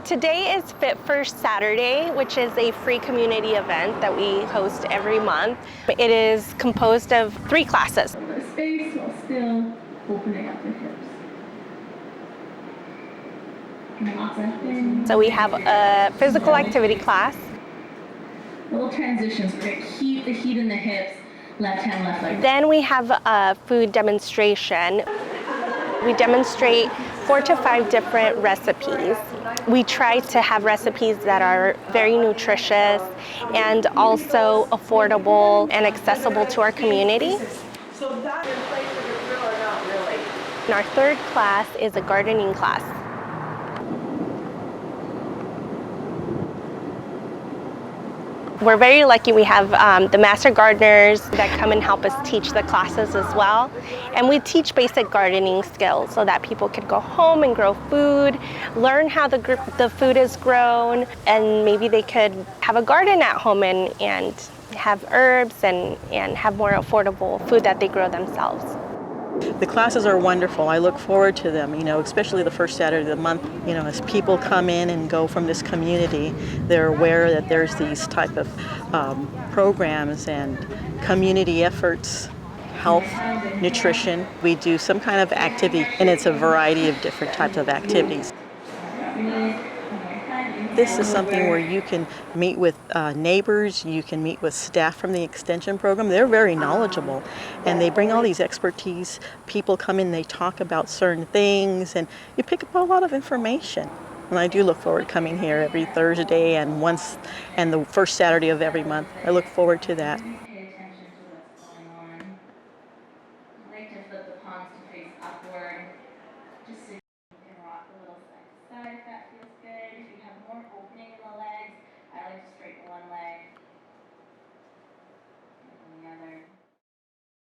Today is Fit First Saturday, which is a free community event that we host every month. It is composed of 3 classes. Space while still opening up the hips. So we have a physical activity class. Little transitions. We're going to keep the heat in the hips. Left hand, left leg. Then we have a food demonstration. We demonstrate 4 to 5 different recipes. We try to have recipes that are very nutritious and also affordable and accessible to our community. So that in place of a grill or not really? And our 3rd class is a gardening class. We're very lucky we have the master gardeners that come and help us teach the classes as well. And we teach basic gardening skills so that people can go home and grow food, learn how the food is grown, and maybe they could have a garden at home and have herbs and have more affordable food that they grow themselves. The classes are wonderful. I look forward to them, especially the first Saturday of the month. As people come in and go from this community, they're aware that there's these type of programs and community efforts, health, nutrition. We do some kind of activity, and it's a variety of different types of activities. This is something where you can meet with neighbors, you can meet with staff from the extension program. They're very knowledgeable and they bring all these expertise. People come in, they talk about certain things, and you pick up a lot of information. And I do look forward to coming here every Thursday and the first Saturday of every month. I look forward to that. Pay attention to what's going on. I like to flip the palms to face upward. Just